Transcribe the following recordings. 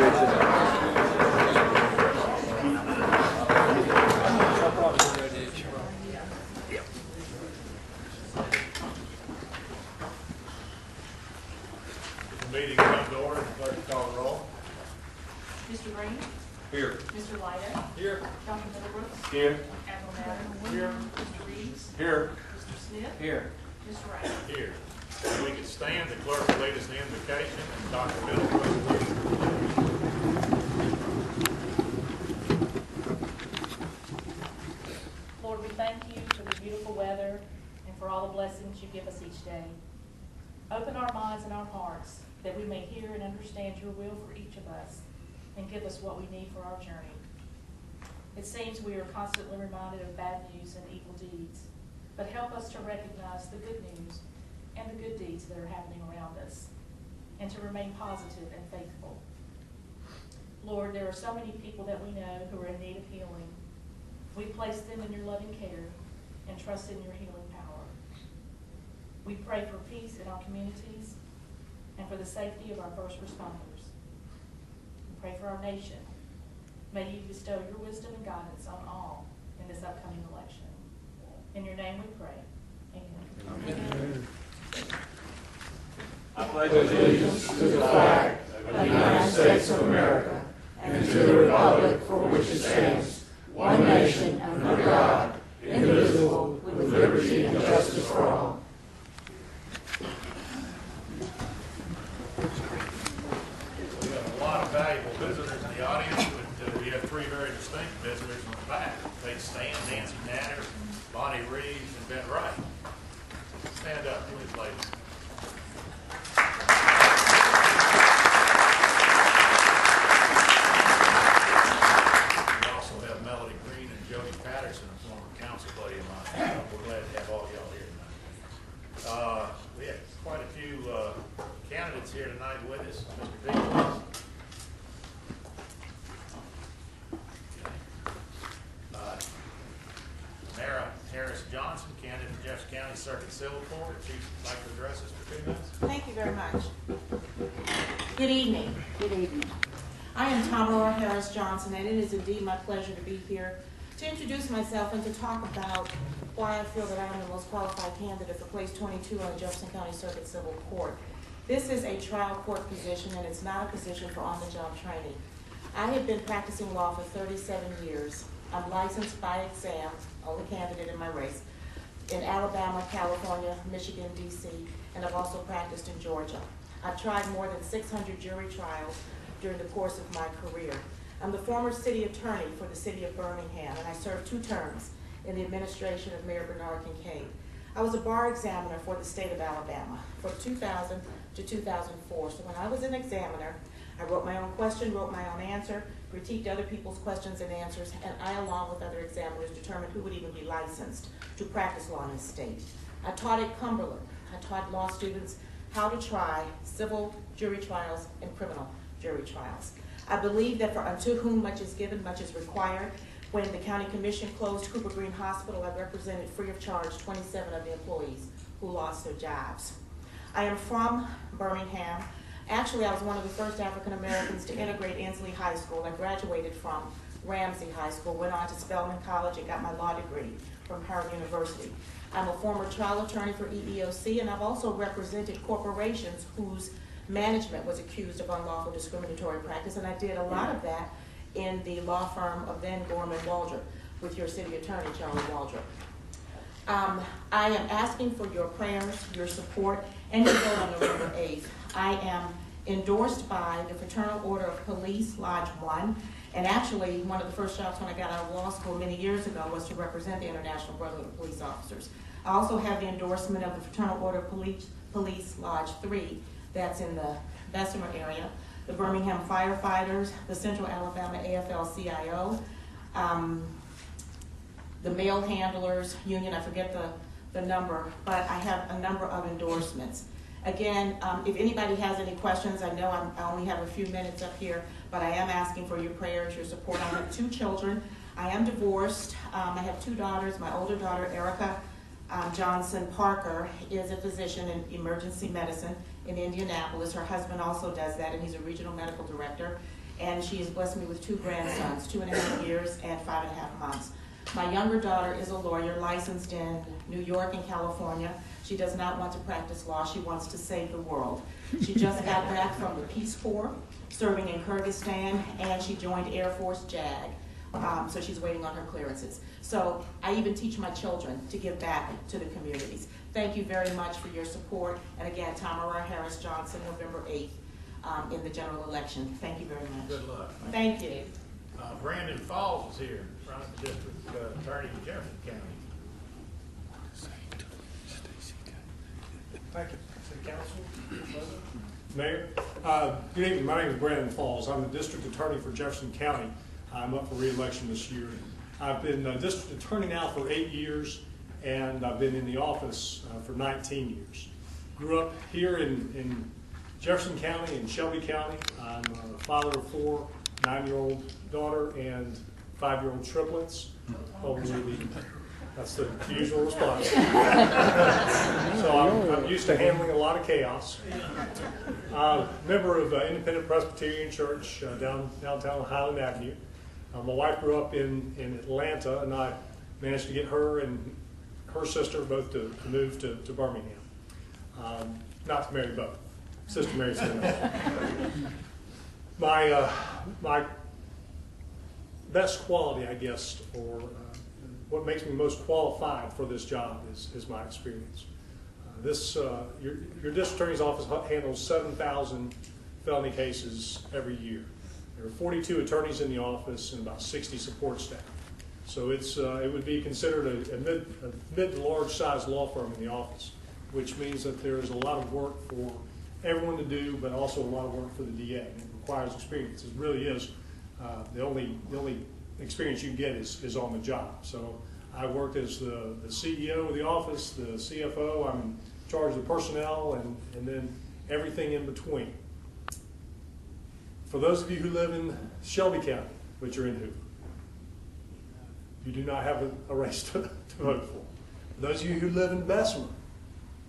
Meeting comes to order. Clerk, call the roll. Mr. Green? Here. Mr. Lyda? Here. Dr. Middlebrooks? Here. Admiral Madden? Here. Mr. Reeves? Here. Mr. Smith? Here. Mr. Wright? Here. If we could stand, the clerk will lead us in the invocation, and Dr. Middlebrooks will. Lord, we thank you for the beautiful weather and for all the blessings you give us each day. Open our minds and our hearts that we may hear and understand your will for each of us and give us what we need for our journey. It seems we are constantly reminded of bad news and evil deeds, but help us to recognize the good news and the good deeds that are happening around us and to remain positive and faithful. Lord, there are so many people that we know who are in need of healing. We place them in your loving care and trust in your healing power. We pray for peace in our communities and for the safety of our first responders. We pray for our nation. May you bestow your wisdom and guidance on all in this upcoming election. In your name we pray. Amen. Amen. I pledge allegiance to the flag of the United States of America and to the republic for which it stands, one nation under God, indivisible, with liberty and justice for all. We have a lot of valuable visitors in the audience, but we have three very distinct visitors in the back. They stand, Nancy Natter, Bonnie Reeves, and Ben Wright. Stand up, please, ladies. We also have Melody Green and Jody Patterson, a former council buddy of mine. We're glad to have all y'all here tonight. We have quite a few candidates here tonight with us. Mr. Dean, please. Mara Harris Johnson, candidate for Jefferson County Circuit Civil Court. If she'd like to address us for 2 minutes. Thank you very much. Good evening. Good evening. I am Tamara Harris Johnson, and it is indeed my pleasure to be here to introduce myself and to talk about why I feel that I am the most qualified candidate for place 22 on the Jefferson County Circuit Civil Court. This is a trial court position, and it's not a position for on-the-job training. I have been practicing law for 37 years. I'm licensed by exam, only candidate in my race, in Alabama, California, Michigan, D.C., and I've also practiced in Georgia. I've tried more than 600 jury trials during the course of my career. I'm the former city attorney for the city of Birmingham, and I served 2 terms in the administration of Mayor Bernard Kincaid. I was a bar examiner for the state of Alabama from 2000 to 2004. So when I was an examiner, I wrote my own question, wrote my own answer, critiqued other people's questions and answers, and I, along with other examiners, determined who would even be licensed to practice law in the state. I taught at Cumberland. I taught law students how to try civil jury trials and criminal jury trials. I believe that for unto whom much is given, much is required. When the county commission closed Cooper Green Hospital, I represented free of charge 27 of the employees who lost their jobs. I am from Birmingham. Actually, I was one of the first African Americans to integrate Inslee High School. I graduated from Ramsey High School, went on to Spelman College, and got my law degree from Howard University. I'm a former trial attorney for EEOC, and I've also represented corporations whose management was accused of unlawful discriminatory practice, and I did a lot of that in the law firm of then Gorman Waldrop with your city attorney, Charlie Waldrop. I am asking for your prayers, your support, and your vote on November 8th. I am endorsed by the Fraternal Order of Police, Lodge 1, and actually one of the first jobs when I got out of law school many years ago was to represent the International Brotherhood of Police Officers. I also have the endorsement of the Fraternal Order of Police, Lodge 3, that's in the Bessemer area, the Birmingham Firefighters, the Central Alabama AFL-CIO, the Mail Handlers Union, I forget the number, but I have a number of endorsements. Again, if anybody has any questions, I know I only have a few minutes up here, but I am asking for your prayers, your support. I have 2 children. I am divorced. I have 2 daughters. My older daughter, Erica Johnson Parker, is a physician in emergency medicine in Indianapolis. Her husband also does that, and he's a regional medical director. and she has blessed me with 2 grandsons, 2.5 years and 5.5 months. My younger daughter is a lawyer licensed in New York and California. She does not want to practice law. She wants to save the world. She just got back from the Peace Corps, serving in Kyrgyzstan, and she joined Air Force JAG. So she's waiting on her clearances. So I even teach my children to give back to the communities. Thank you very much for your support. And again, Tamara Harris Johnson, November 8th, in the general election. Thank you very much. Good luck. Thank you. Brandon Falls is here, in front of the district attorney in Jefferson County. Thank you. City Council. Mayor, good evening. My name is Brandon Falls. I'm the district attorney for Jefferson County. I'm up for re-election this year. I've been district attorney now for 8 years, and I've been in the office for 19 years. Grew up here in Jefferson County and Shelby County. I'm a father of 4, 9-year-old daughter and 5-year-old triplets. That's the usual response. So I'm used to handling a lot of chaos. Member of Independent Presbyterian Church downtown Highland Avenue. My wife grew up in Atlanta, and I managed to get her and her sister both to move to Birmingham. Not to marry both. Sister married someone. My best quality, I guess, or what makes me most qualified for this job is my experience. Your district attorney's office handles 7,000 felony cases every year. There are 42 attorneys in the office and about 60 support staff. So it would be considered a mid to large size law firm in the office, which means that there is a lot of work for everyone to do, but also a lot of work for the DA. It requires experience. It really is the only experience you can get is on the job. So I worked as the CEO of the office, the CFO. I'm in charge of the personnel, and then everything in between. For those of you who live in Shelby County, which are in Hoover, you do not have a race to vote for. For those of you who live in Bessemer,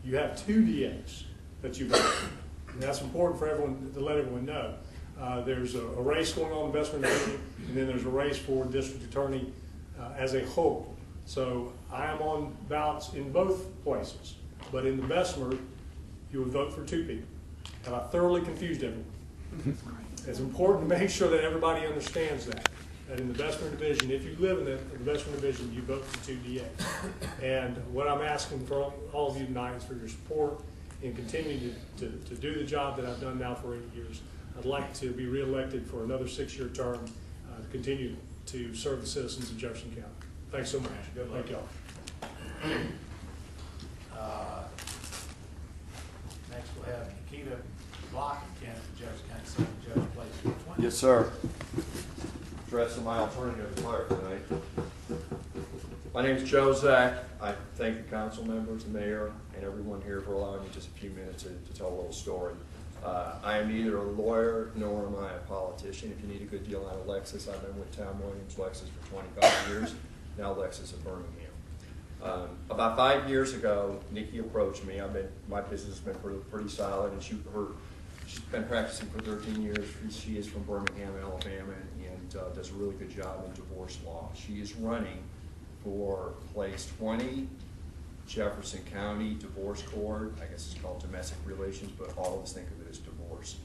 you have 2 DAs that you vote for. And that's important for everyone to let everyone know. There's a race going on in Bessemer Division, and then there's a race for district attorney as a whole. So I am on ballots in both places, but in the Bessemer, you would vote for 2 people. Have I thoroughly confused everyone? It's important to make sure that everybody understands that in the Bessemer Division, if you live in the Bessemer Division, you vote for 2 DAs. And what I'm asking for all of you tonight is for your support in continuing to do the job that I've done now for 8 years. I'd like to be reelected for another 6-year term to continue to serve the citizens of Jefferson County. Thanks so much. Good luck. Thank y'all. Next we'll have Nikita Block, candidate for Jefferson County Second Judge, place 20. Yes, sir. Addressing my alternative clerk tonight. My name is Joe Zach. I thank the council members, the mayor, and everyone here for allowing me just a few minutes to tell a little story. I am neither a lawyer nor am I a politician. If you need a good deal on a Lexus, I've been with Tom Williams Lexus for 25 years, now Lexus of Birmingham. About 5 years ago, Nikki approached me. My business has been pretty solid, and she's been practicing for 13 years. She is from Birmingham, Alabama, and does a really good job in divorce law. She is running for place 20, Jefferson County Divorce Court. I guess it's called domestic relations, but all of us think of it as divorce.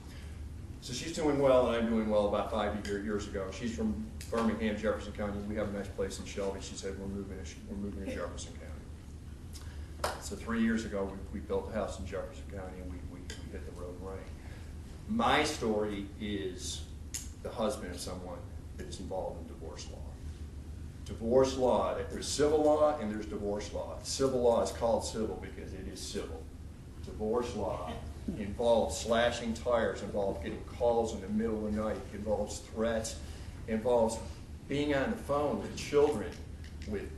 So she's doing well, and I'm doing well. About 5 years ago, she's from Birmingham, Jefferson County. We have a nice place in Shelby. She said we're moving to Jefferson County. So 3 years ago, we built a house in Jefferson County, and we hit the road running. My story is the husband of someone that is involved in divorce law. Divorce law, there's civil law and there's divorce law. Civil law is called civil because it is civil. Divorce law involves slashing tires, involves getting calls in the middle of the night, involves threats, involves being on the phone with children, with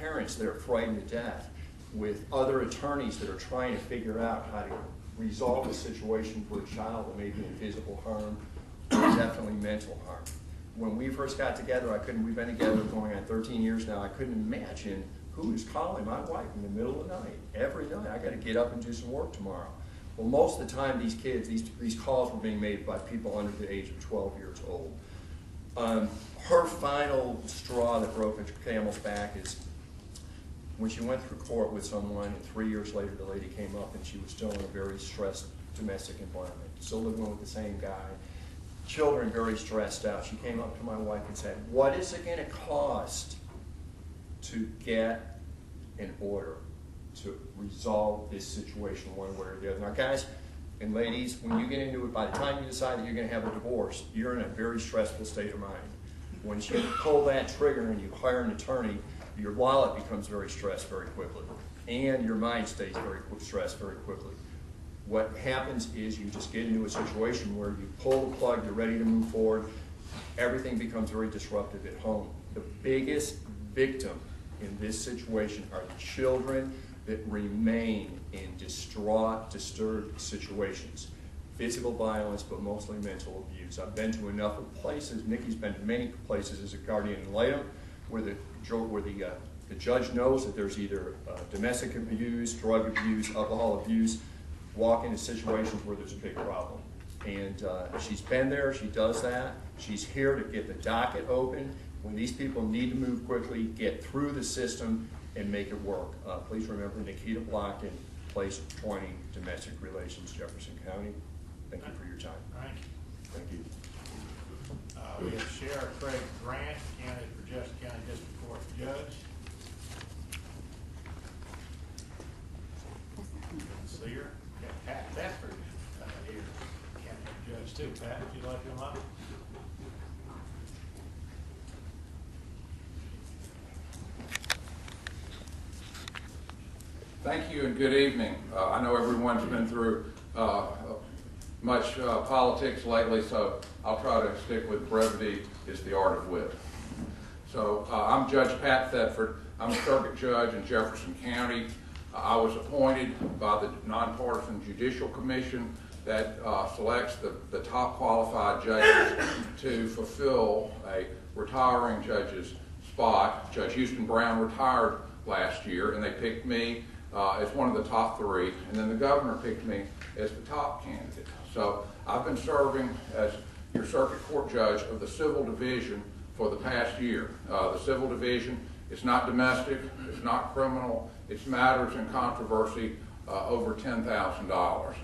parents that are frightened to death, with other attorneys that are trying to figure out how to resolve a situation for a child that may be in physical harm or definitely mental harm. When we first got together, we've been together going on 13 years now, I couldn't imagine who is calling my wife in the middle of the night, every night. I got to get up and do some work tomorrow. Well, most of the time, these kids, these calls were being made by people under the age of 12 years old. Her final straw that broke the camel's back is when she went through court with someone, and 3 years later the lady came up and she was still in a very stressed domestic environment, still living with the same guy, children very stressed out. She came up to my wife and said, what is it going to cost to get an order to resolve this situation one way or the other? Now guys and ladies, when you get into it, by the time you decide that you're going to have a divorce, you're in a very stressful state of mind. Once you pull that trigger and you hire an attorney, your wallet becomes very stressed very quickly, and your mind stays very stressed very quickly. What happens is you just get into a situation where you pull the plug, you're ready to move forward, everything becomes very disruptive at home. The biggest victim in this situation are the children that remain in distraught, disturbed situations. Physical violence, but mostly mental abuse. I've been to enough places, Nikki's been to many places as a guardian ad litem, where the judge knows that there's either domestic abuse, drug abuse, alcohol abuse, walk into situations where there's a big problem. And she's been there, she does that. She's here to get the docket open. When these people need to move quickly, get through the system, and make it work. Please remember Nikita Blockton, Place 20, Domestic Relations, Jefferson County. Thank you for your time. Thank you. Thank you. We have Sheriff Craig Grant, candidate for Jefferson County District Court Judge. Seer, got Pat Thetford here, candidate judge too. Pat, would you like to come up? Thank you and good evening. I know everyone's been through much politics lately, so I'll try to stick with brevity is the art of wit. So I'm Judge Pat Thetford. I'm a circuit judge in Jefferson County. I was appointed by the Nonpartisan Judicial Commission that selects the top qualified judges to fulfill a retiring judge's spot. Judge Houston Brown retired last year, and they picked me as one of the top three, and then the governor picked me as the top candidate. So I've been serving as your circuit court judge of the civil division for the past year. The civil division is not domestic, it's not criminal, it's matters in controversy over $10,000.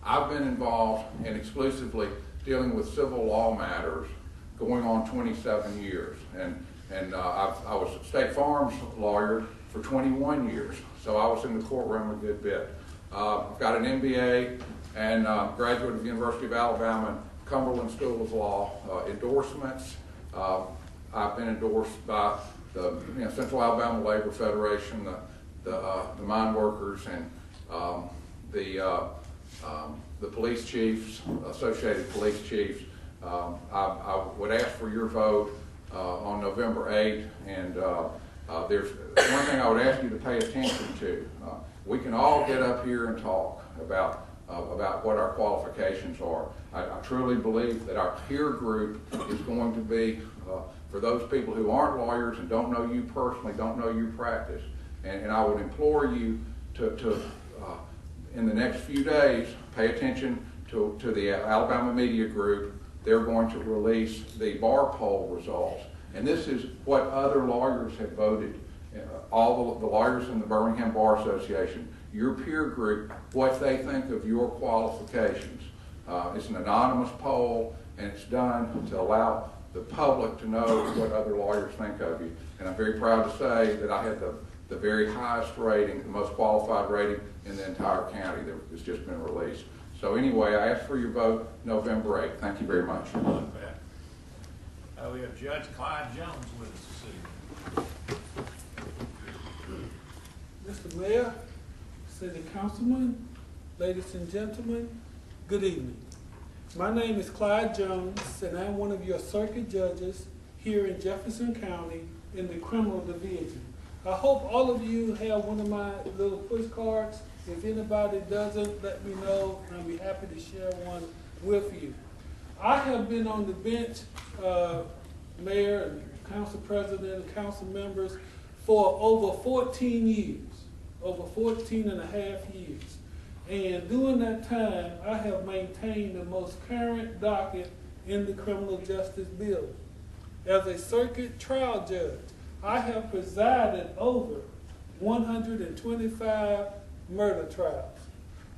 I've been involved in exclusively dealing with civil law matters going on 27 years. And I was State Farm's lawyer for 21 years, so I was in the courtroom a good bit. I've got an MBA and graduate of the University of Alabama, Cumberland School of Law. Endorsements, I've been endorsed by the Central Alabama Labor Federation, the mine workers, and the police chiefs, associated police chiefs. I would ask for your vote on November 8th, and there's one thing I would ask you to pay attention to. We can all get up here and talk about what our qualifications are. I truly believe that our peer group is going to be for those people who aren't lawyers and don't know you personally, don't know your practice. And I would implore you to in the next few days, pay attention to the Alabama Media Group. They're going to release the bar poll results. And this is what other lawyers have voted, all the lawyers in the Birmingham Bar Association, your peer group, what they think of your qualifications. It's an anonymous poll, and it's done to allow the public to know what other lawyers think of you. And I'm very proud to say that I had the very highest rating, the most qualified rating in the entire county that has just been released. So anyway, I ask for your vote November 8th. Thank you very much. We have Judge Clyde Jones with us this evening. Mr. Mayor, City Councilman, ladies and gentlemen, good evening. My name is Clyde Jones, and I'm one of your circuit judges here in Jefferson County in the criminal division. I hope all of you have one of my little push cards. If anybody doesn't, let me know, and I'll be happy to share one with you. I have been on the bench, Mayor and Council President and Council members for over 14 years, over 14 and a half years. And during that time, I have maintained the most current docket in the criminal justice building. As a circuit trial judge, I have presided over 125 murder trials.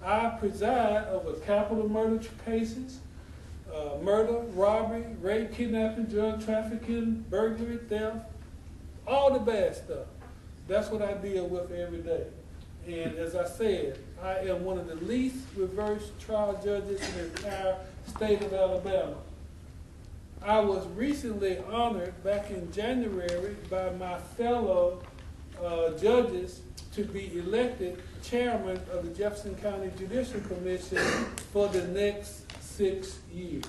I preside over capital murder cases, murder, robbery, rape, kidnapping, drug trafficking, burglary, theft, all the bad stuff. That's what I deal with every day. And as I said, I am one of the least reverse trial judges in the entire state of Alabama. I was recently honored back in January by my fellow judges to be elected chairman of the Jefferson County Judicial Commission for the next 6 years.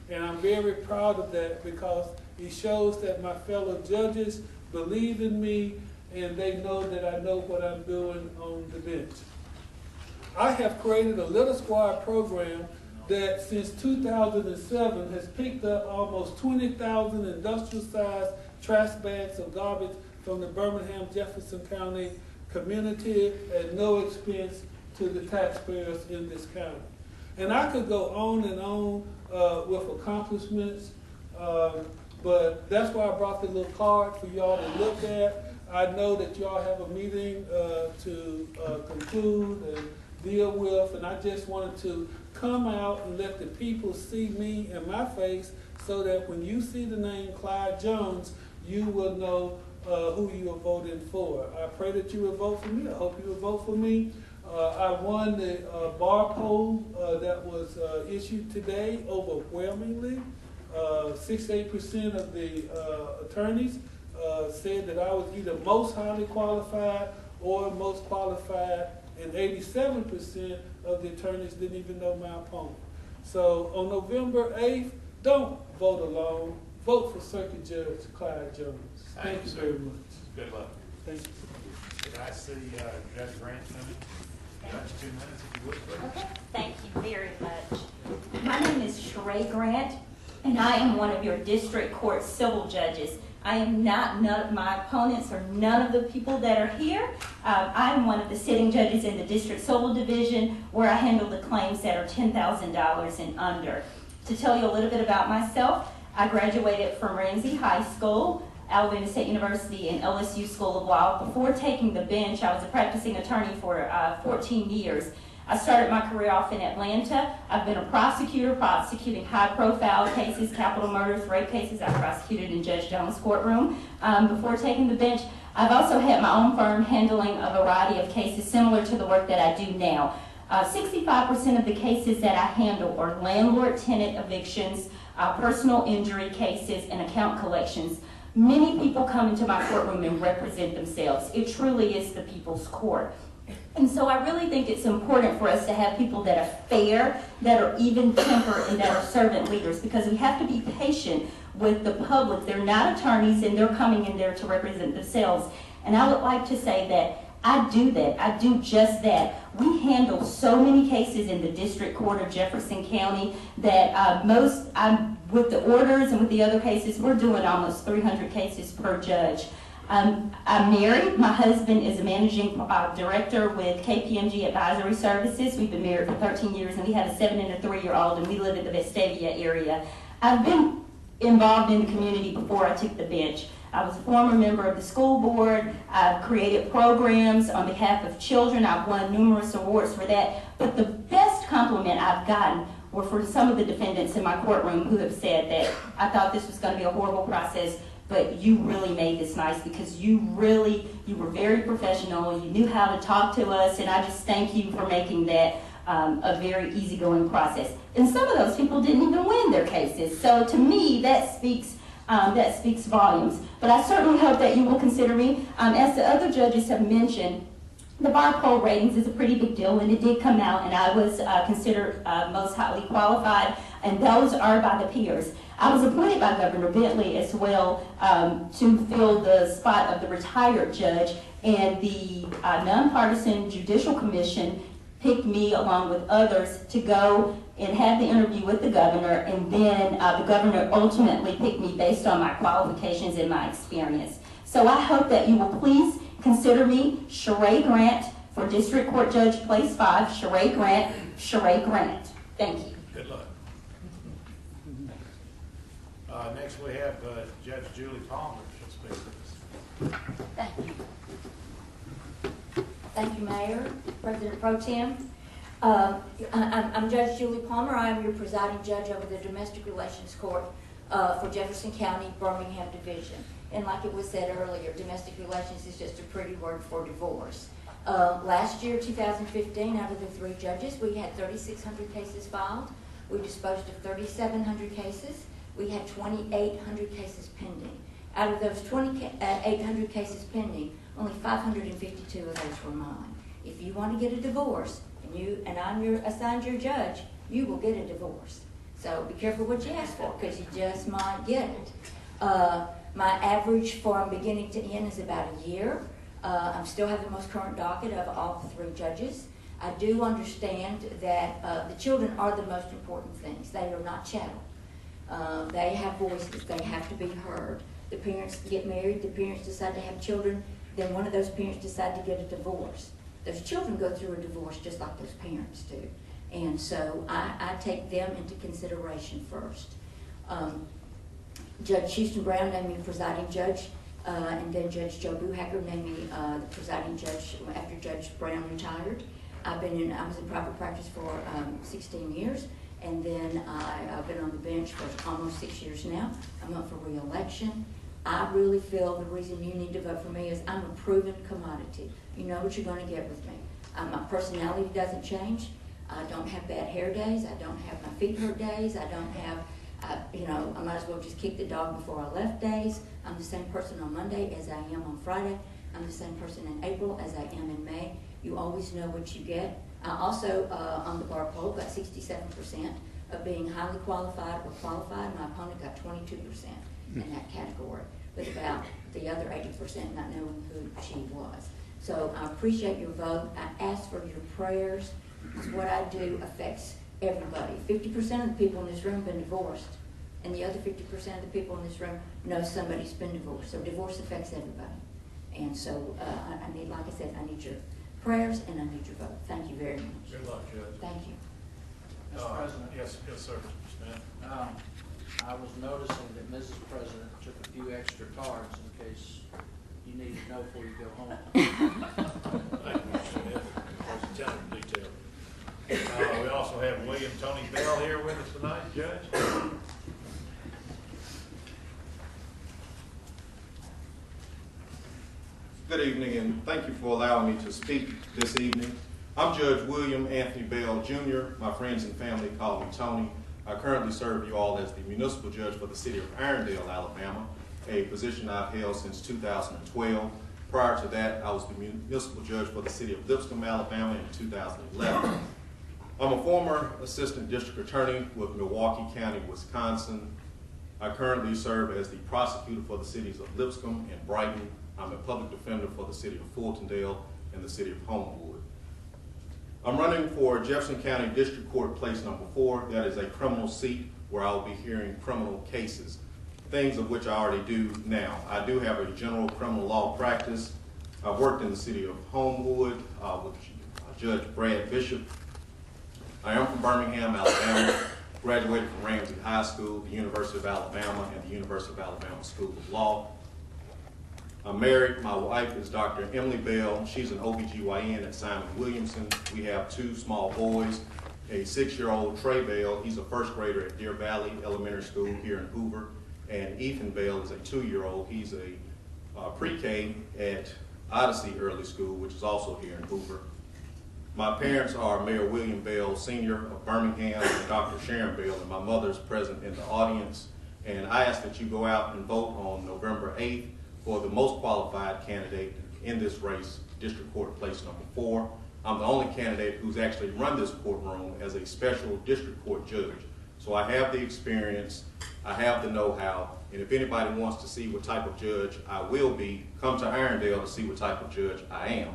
And I'm very proud of that because it shows that my fellow judges believe in me and they know that I know what I'm doing on the bench. I have created a Little Squad program that since 2007 has picked up almost 20,000 industrial-sized trash bags of garbage from the Birmingham, Jefferson County community at no expense to the taxpayers in this county. And I could go on and on with accomplishments, but that's why I brought the little card for y'all to look at. I know that y'all have a meeting to conclude and deal with, and I just wanted to come out and let the people see me and my face so that when you see the name Clyde Jones, you will know who you are voting for. I pray that you will vote for me. I hope you will vote for me. I won the bar poll that was issued today overwhelmingly. 68% of the attorneys said that I was either most highly qualified or most qualified, and 87% of the attorneys didn't even know my opponent. So on November 8th, don't vote alone. Vote for Circuit Judge Clyde Jones. Thank you very much. Good luck. Thank you. Did I see Judge Grant coming? Judge, 2 minutes if you would, please. Okay, thank you very much. My name is Sheree Grant, and I am one of your district court civil judges. I am not none of my opponents or none of the people that are here. I'm one of the sitting judges in the district civil division where I handle the claims that are $10,000 and under. To tell you a little bit about myself, I graduated from Ramsey High School, Alabama State University, and LSU School of Law. Before taking the bench, I was a practicing attorney for 14 years. I started my career off in Atlanta. I've been a prosecutor, prosecuting high-profile cases, capital murders, rape cases. I prosecuted in Judge Jones' courtroom. Before taking the bench, I've also had my own firm handling a variety of cases similar to the work that I do now. 65% of the cases that I handle are landlord-tenant evictions, personal injury cases, and account collections. Many people come into my courtroom and represent themselves. It truly is the people's court. And so I really think it's important for us to have people that are fair, that are even tempered, and that are servant leaders, because we have to be patient with the public. They're not attorneys, and they're coming in there to represent themselves. And I would like to say that I do that. I do just that. We handle so many cases in the District Court of Jefferson County that with the orders and with the other cases, we're doing almost 300 cases per judge. I'm married. My husband is a managing director with KPMG Advisory Services. We've been married for 13 years, and we have a 7 and a 3-year-old, and we live in the Vestavia area. I've been involved in the community before I took the bench. I was a former member of the school board. I've created programs on behalf of children. I've won numerous awards for that. But the best compliment I've gotten were for some of the defendants in my courtroom who have said that I thought this was going to be a horrible process, but you really made this nice because you were very professional. You knew how to talk to us, and I just thank you for making that a very easygoing process. And some of those people didn't even win their cases. So to me, that speaks volumes. But I certainly hope that you will consider me. As the other judges have mentioned, the bar poll ratings is a pretty big deal, and it did come out, and I was considered most highly qualified, and those are by the peers. I was appointed by Governor Bentley as well to fill the spot of the retired judge, and the nonpartisan Judicial Commission picked me along with others to go and have the interview with the governor, and then the governor ultimately picked me based on my qualifications and my experience. So I hope that you will please consider me, Sheree Grant, For District Court Judge, Place 5, Sheree Grant. Sheree Grant. Thank you. Good luck. Next we have Judge Julie Palmer. She'll speak to us. Thank you. Thank you, Mayor, President Pro Tem. I'm Judge Julie Palmer. I am your presiding judge over the Domestic Relations Court for Jefferson County, Birmingham Division. And like it was said earlier, domestic relations is just a pretty word for divorce. Last year, 2015, out of the 3 judges, we had 3,600 cases filed. We disposed of 3,700 cases. We had 2,800 cases pending. Out of those 2,800 cases pending, only 552 of those were mine. If you want to get a divorce, and I'm assigned your judge, you will get a divorce. So be careful what you ask for, because you just might get it. My average from beginning to end is about a year. I still have the most current docket of all the 3 judges. I do understand that the children are the most important things. They are not chattel. They have voices. They have to be heard. The parents get married. The parents decide to have children. Then one of those parents decide to get a divorce. Those children go through a divorce just like those parents do. And so I take them into consideration first. Judge Houston Brown named me presiding judge, and then Judge Joe Buhacker named me the presiding judge after Judge Brown retired. I was in private practice for 16 years, and then I've been on the bench for almost 6 years now. I'm up for re-election. I really feel the reason you need to vote for me is I'm a proven commodity. You know what you're going to get with me. My personality doesn't change. I don't have bad hair days. I don't have my feet hurt days. I don't have, I might as well just kick the dog before I left days. I'm the same person on Monday as I am on Friday. I'm the same person in April as I am in May. You always know what you get. I also, on the bar poll, got 67% of being highly qualified or qualified. My opponent got 22% in that category, with about the other 80% not knowing who she was. So I appreciate your vote. I ask for your prayers, because what I do affects everybody. 50% of the people in this room have been divorced, and the other 50% of the people in this room know somebody's been divorced. So divorce affects everybody. And so I need, like I said, I need your prayers and I need your vote. Thank you very much. Good luck, Judge. Thank you. Mr. President. Yes, sir, Mr. Smith. I was noticing that Mrs. President took a few extra cards in case you need to know before you go home. Thank you, Mr. Smith. There's a ton of detail. We also have William Tony Bell here with us tonight, Judge. Good evening, and thank you for allowing me to speak this evening. I'm Judge William Anthony Bell, Jr. My friends and family call me Tony. I currently serve you all as the municipal judge for the city of Irondale, Alabama, a position I've held since 2012. Prior to that, I was the municipal judge for the city of Lipscomb, Alabama in 2011. I'm a former assistant district attorney with Milwaukee County, Wisconsin. I currently serve as the prosecutor for the cities of Lipscomb and Brighton. I'm a public defender for the city of Fultondale and the city of Homewood. I'm running for Jefferson County District Court Place number 4. That is a criminal seat where I'll be hearing criminal cases, things of which I already do now. I do have a general criminal law practice. I've worked in the city of Homewood with Judge Brad Bishop. I am from Birmingham, Alabama, graduated from Ramsey High School, the University of Alabama, and the University of Alabama School of Law. I'm married. My wife is Dr. Emily Bell. She's an OBGYN at Simon Williamson. We have 2 small boys, a 6-year-old Trey Bell. He's a first grader at Deer Valley Elementary School here in Hoover. And Ethan Bell is a 2-year-old. He's a pre-K at Odyssey Early School, which is also here in Hoover. My parents are Mayor William Bell, Sr. of Birmingham, and Dr. Sharon Bell, and my mother's present in the audience. And I ask that you go out and vote on November 8th for the most qualified candidate in this race, District Court Place number 4. I'm the only candidate who's actually run this courtroom as a special district court judge. So I have the experience, I have the know-how, and if anybody wants to see what type of judge I will be, come to Irondale to see what type of judge I am.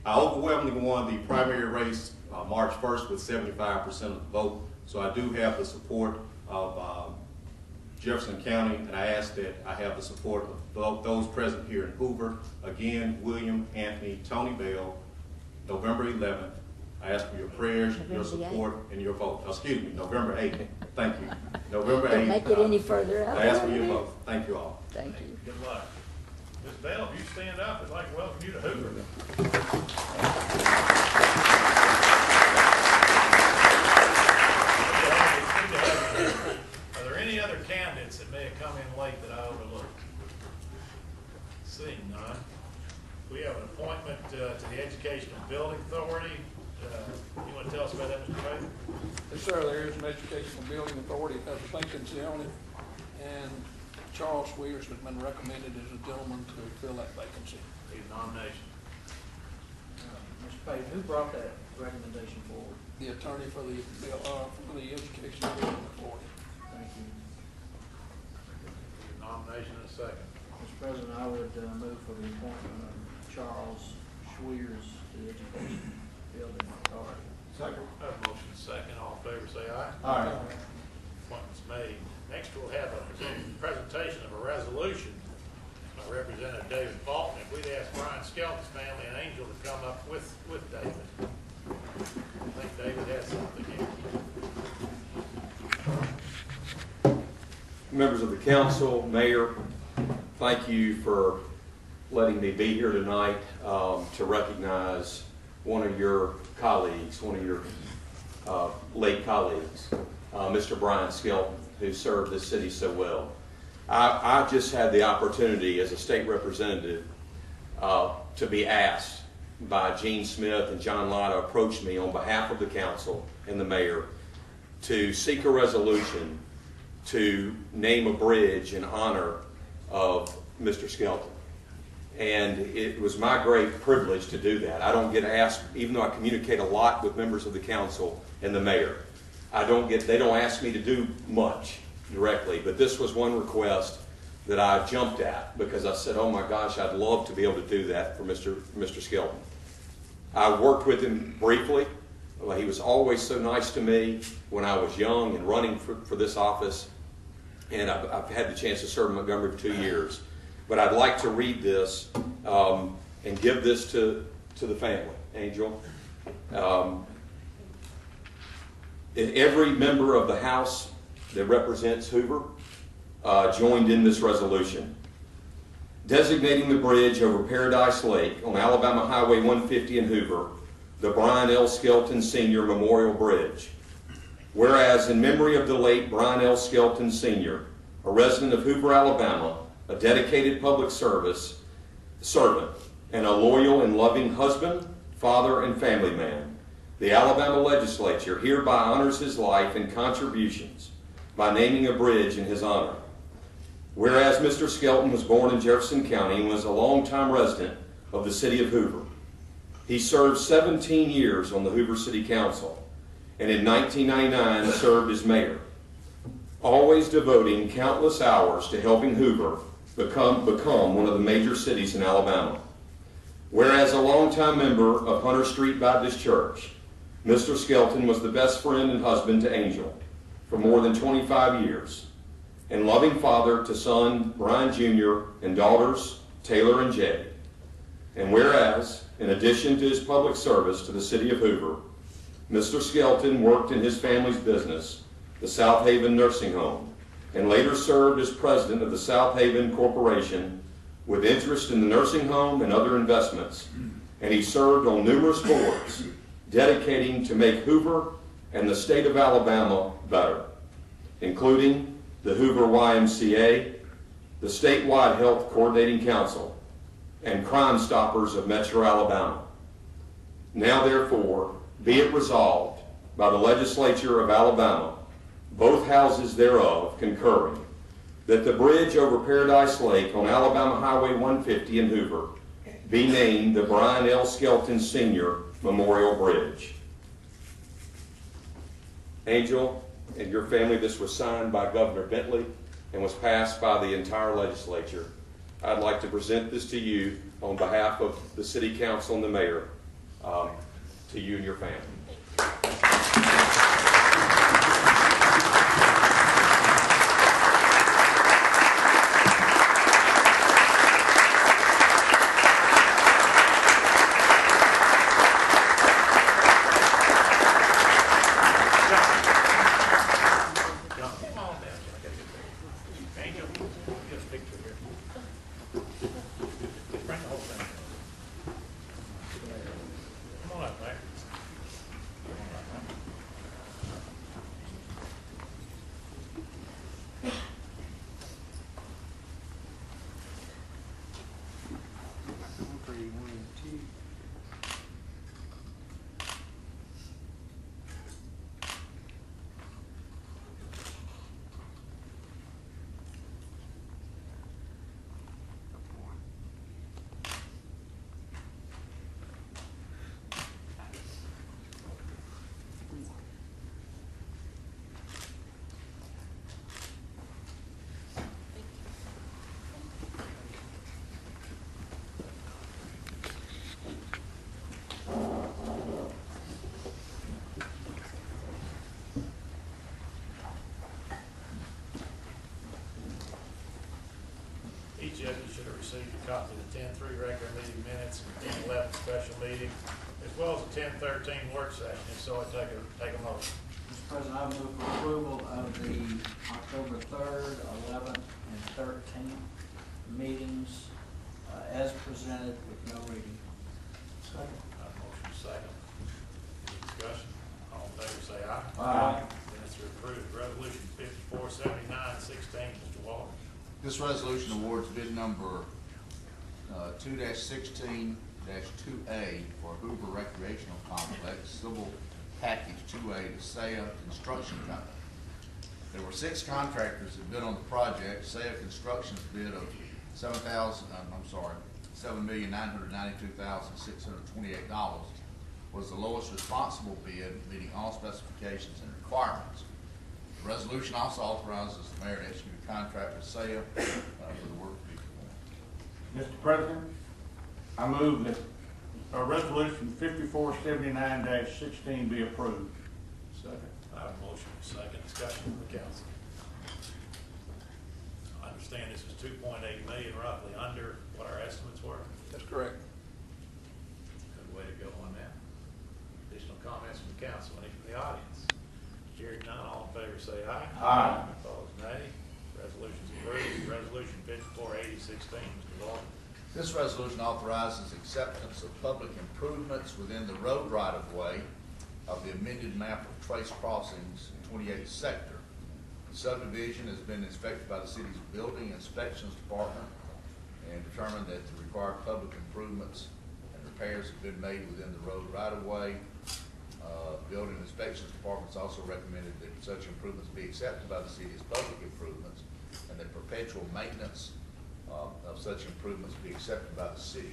I overwhelmingly won the primary race March 1st with 75% of the vote, so I do have the support of Jefferson County, and I ask that I have the support of those present here in Hoover. Again, William, Anthony, Tony Bell, November 11th. I ask for your prayers, your support, and your vote. Excuse me, November 8th. Thank you. November 8th. Don't make it any further out. I ask for your vote. Thank you all. Thank you. Good luck. Ms. Bell, if you stand up, I'd like to welcome you to Hoover. Are there any other candidates that may have come in late that I overlooked? Seeing none. We have an appointment to the Educational Building Authority. You want to tell us about that, Mr. Bailey? Yes, sir. There is an educational building authority that has a vacancy on it, and Charles Swears has been recommended as a gentleman to fill that vacancy. Need a nomination. Mr. Page, who brought that recommendation forward? The attorney for the educational building authority. Thank you. Need a nomination in a second. Mr. President, I would move for the appointment of Charles Swears to the Education Building Authority. Second. I have a motion and a second. All in favor, say aye. Aye. Appointment's made. Next, we'll have a presentation of a resolution by Representative David Fulton. If we'd ask Brian Skelton's family and Angel to come up with David. I think David has something here. Members of the council, mayor, thank you for letting me be here tonight to recognize one of your colleagues, one of your late colleagues, Mr. Brian Skelton, who served this city so well. I just had the opportunity as a state representative to be asked by Gene Smith and John Lotta approached me on behalf of the council and the mayor to seek a resolution to name a bridge in honor of Mr. Skelton. And it was my great privilege to do that. I don't get asked, even though I communicate a lot with members of the council and the mayor, they don't ask me to do much directly, but this was one request that I jumped at because I said, oh my gosh, I'd love to be able to do that for Mr. Skelton. I worked with him briefly. He was always so nice to me when I was young and running for this office, and I've had the chance to serve in Montgomery for 2 years. But I'd like to read this and give this to the family. Angel. Every member of the House that represents Hoover joined in this resolution. Designating the bridge over Paradise Lake on Alabama Highway 150 in Hoover, the Brian L. Skelton Sr. Memorial Bridge. Whereas in memory of the late Brian L. Skelton Sr., a resident of Hoover, Alabama, a dedicated public servant, and a loyal and loving husband, father, and family man, the Alabama legislature hereby honors his life and contributions by naming a bridge in his honor. Whereas Mr. Skelton was born in Jefferson County and was a longtime resident of the city of Hoover. He served 17 years on the Hoover City Council, and in 1999 served as mayor, always devoting countless hours to helping Hoover become one of the major cities in Alabama. Whereas a longtime member of Hunter Street Baptist Church, Mr. Skelton was the best friend and husband to Angel for more than 25 years, and loving father to son Brian Jr. and daughters Taylor and Jay. And whereas, in addition to his public service to the city of Hoover, Mr. Skelton worked in his family's business, the South Haven Nursing Home, and later served as president of the South Haven Corporation with interest in the nursing home and other investments. And he served on numerous boards, dedicating to make Hoover and the state of Alabama better, including the Hoover YMCA, the Statewide Health Coordinating Council, and Crime Stoppers of Metro Alabama. Now therefore, be it resolved by the legislature of Alabama, both houses thereof concurring, that the bridge over Paradise Lake on Alabama Highway 150 in Hoover be named the Brian L. Skelton Sr. Memorial Bridge. Angel and your family, this was signed by Governor Bentley and was passed by the entire legislature. I'd like to present this to you on behalf of the City Council and the Mayor, to you and your family. Each of you should have received a copy of the 10-3 regular meeting minutes and 10-11 special meeting, as well as the 10-13 work session. If so, I take a motion. Mr. President, I move for approval of the October 3rd, 11th, and 13th meetings as presented with no reading. Second. Motion second. Any discussion? All in favor say aye. Aye. Minutes are approved. Resolution 5479-16, Mr. Walker. This resolution awards bid number 2-16-2A for Hoover Recreational Complex Civil Package 2A to Saya Construction Company. There were 6 contractors that bid on the project. Saya Construction's bid of $7,992,628 was the lowest responsible bid, meeting all specifications and requirements. The resolution also authorizes the mayor to execute a contract with Saya for the work to be performed. Mr. President, I move that resolution 5479-16 be approved. Second. I have a motion and second. Discussion from the council. I understand this is 2.8 million, roughly under what our estimates were. That's correct. Good way to go on that. Additional comments from the council, any from the audience? Hearing none, all in favor say aye. Aye. Opposed, nay. Resolution's approved. Resolution 5480-16, Mr. Walker. This resolution authorizes acceptance of public improvements within the road right-of-way of the amended map of Trace Crossings 28th Sector. The subdivision has been inspected by the city's Building Inspections Department and determined that the required public improvements and repairs have been made within the road right-of-way. Building Inspections Department has also recommended that such improvements be accepted by the city as public improvements and that perpetual maintenance of such improvements be accepted by the city.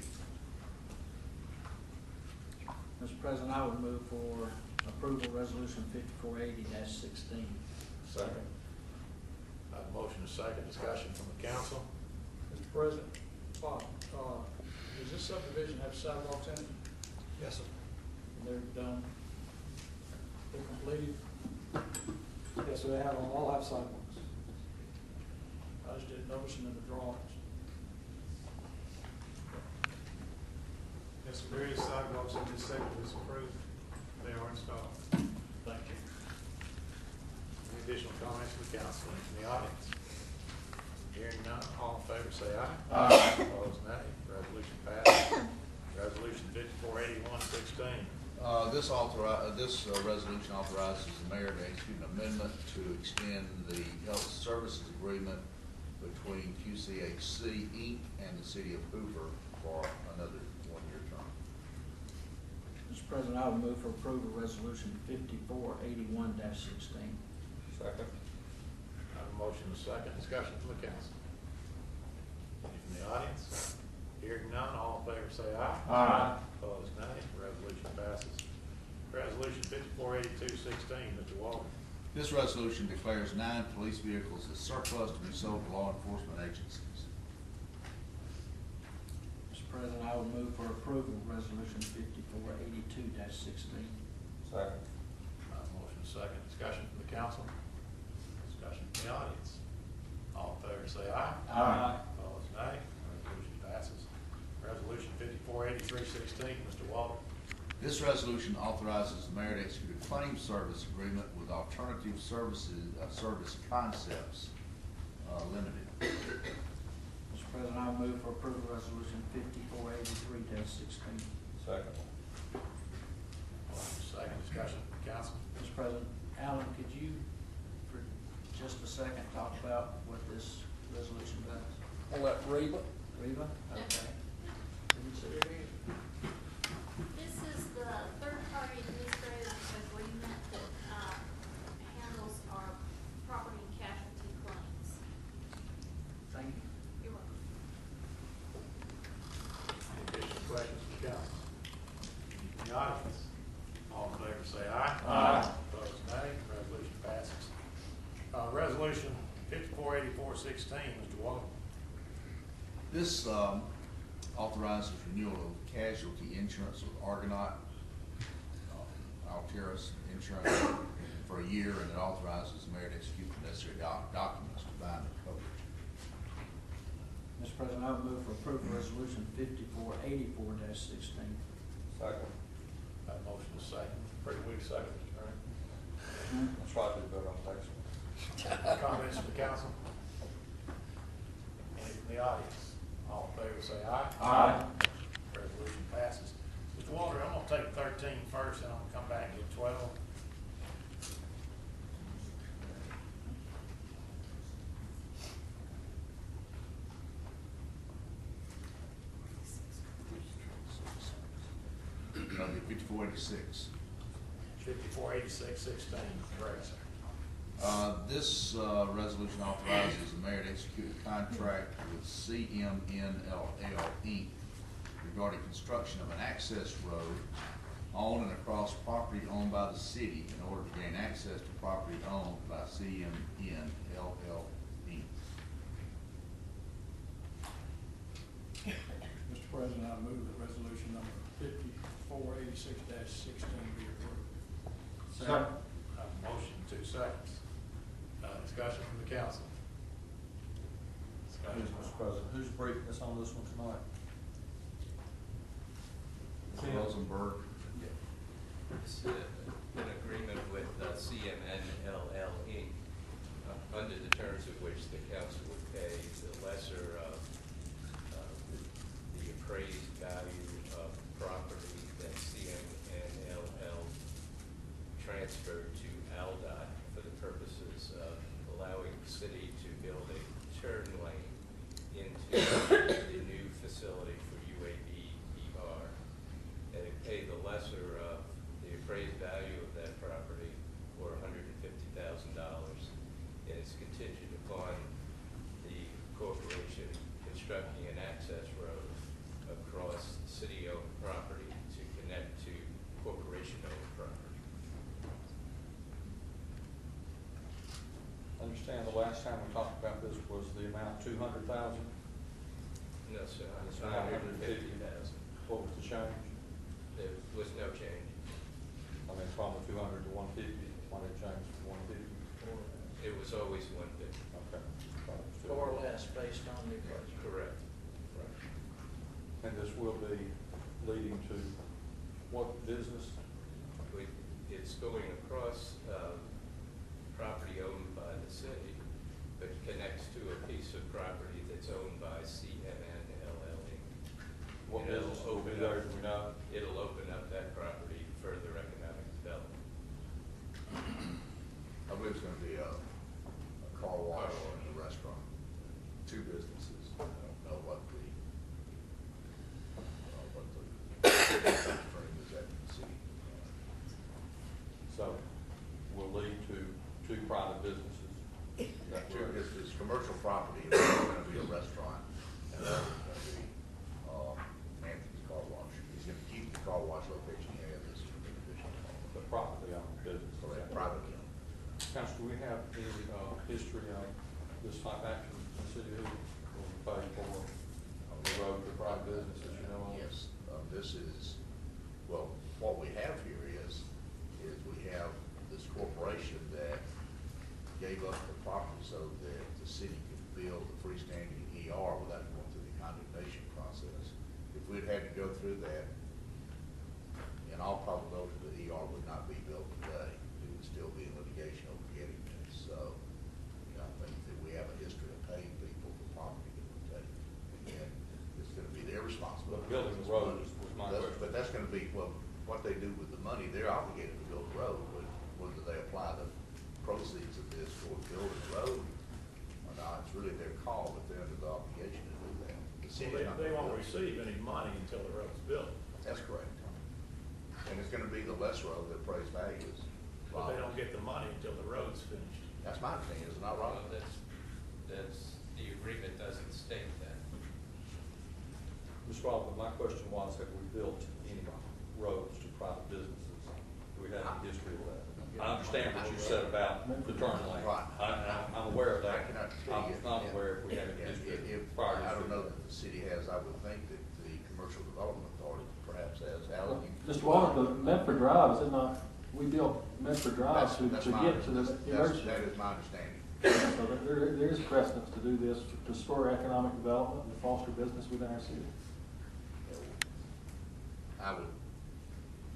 Mr. President, I would move for approval of resolution 5480-16. Second. I have a motion and second. Discussion from the council. Mr. President, Bob, does this subdivision have sidewalks in it? Yes, sir. They're done. They're completed? Yes, so they all have sidewalks. I just didn't notice them in the drawings. Yes, there is sidewalks in this sector that's approved. They are installed. Thank you. Any additional comments from the council, any from the audience? Hearing none, all in favor say aye. Aye. Opposed, nay. Resolution passes. Resolution 5481-16. This resolution authorizes the mayor to execute an amendment to extend the health services agreement between QCHC Inc. and the city of Hoover for another one-year term. Mr. President, I would move for approval of resolution 5481-16. Second. I have a motion and a second. Discussion from the council. Any from the audience? Hearing none, all in favor say aye. Aye. Opposed, nay. Resolution passes. Resolution 5482-16, Mr. Walker. This resolution declares 9 police vehicles as surplus to be sold to law enforcement agencies. Mr. President, I would move for approval of resolution 5482-16. Second. I have a motion and a second. Discussion from the council. Discussion from the audience. All in favor say aye. Aye. Opposed, nay. Resolution passes. Resolution 5483-16, Mr. Walker. This resolution authorizes the mayor to execute a claim service agreement with Alternative Services Service Concepts Limited. Mr. President, I move for approval of resolution 5483-16. Second. Second. Discussion from the council. Mr. President, Alan, could you, for just a second, talk about what this resolution does? I'll let Reba. Reva? Okay. Didn't see her here. This is the third-party administrative agreement that handles our property and casualty claims. Thank you. You're welcome. Any additional questions from the council? Any from the audience? All in favor say aye. Aye. Opposed, nay. Resolution passes. Resolution 5484-16, Mr. Walker. This authorizes renewal of casualty insurance with Argonaut, Alteris Insurance for a year, and it authorizes the mayor to execute the necessary documents to bind the coverage. Mr. President, I move for approval of resolution 5484-16. Second. Got a motion to second, pretty weak second, Mr. Attorney. I'll try to do better on the next one. Comments from the council? Any from the audience? All in favor say aye. Aye. Resolution passes. Mr. Walter, I'm gonna take 13 first, and I'm gonna come back and get 12. That'll be 5486. 548616, correct, sir. This resolution authorizes the mayor to execute a contract with CMNLL Inc. regarding construction of an access road on and across property owned by the city in order to gain access to property owned by CMNLL Inc. Mr. President, I move that resolution number 5486-16 be approved. Second. Have a motion, 2 seconds. Discussion from the council. Discussion. Mr. President, who's briefing us on this one tonight? Mr. Rosenberg. It's an agreement with CMNLL Inc., under the terms of which the council would pay the lesser of the appraised value of property that CMNLL transferred to ALDOT for the purposes of allowing the city to build a turn lane into the new facility for UAV-ER. And it paid the lesser of the appraised value of that property for $150,000. And it's contingent upon the corporation constructing an access road across city-owned property to connect to corporation-owned property. I understand the last time we talked about this was the amount 200,000. No, sir, it's It's 150,000. What was the change? There was no change. I mean, from the 200 to 150, why did it change to 150? It was always 150. Okay. More or less based on the appraisal. Correct. And this will be leading to what business? It's going across property owned by the city, but connects to a piece of property that's owned by CMNLL Inc. What And it'll business will be open there, up- do we know? It'll open up that property for further economic development. I believe it's gonna be a car wash and a restaurant, 2 businesses. I don't know what the frame is at in the city. So will lead to 2 private businesses. Is that correct? It's commercial property, it's gonna be a restaurant, and that's gonna be, Anthony's Car Wash. He's gonna keep the car wash location he has, this is gonna be additional. The property owned business. Correct, privately owned. Council, do we have any history of this type of action in the city of Hoover? Will we pay for the road to private businesses, you know? Yes, this is, well, what we have here is we have this corporation that gave us the property so that the city could build a freestanding ER without going through the condemnation process. If we'd had to go through that, in all probability, the ER would not be built today. It would still be in litigation over getting this. So, I think that we have a history of paying people for property that we take. And it's gonna be their responsibility. But building the road was my question. But that's gonna be, well, what they do with the money, they're obligated to build the road, but whether they apply the proceeds of this for building the road or not, it's really their call, but they're under the obligation to do that. The city's not They gonna won't build it. receive any money until the road's built, That's correct. And it's gonna be the less road that appraised value is. but they don't get the money until the road's finished. That's my opinion, is it not Well, right? the agreement doesn't state that. Mr. Baldwin, my question was, have we built any roads to private businesses? Do we have any history of that? I understand what you said about the turn lane. Right. I'm aware of I that. cannot tell I you. was not aware if we had any history prior to. I don't know that the city has, I would think that the Commercial Development Authority perhaps has. Alan, you- Mr. Walker, the Medford Drive, is it not, we built Medford Drive That's to my- get to the that's- emergency. That is my understanding. So there is precedence to do this, to spur economic development and to foster business within our city. I would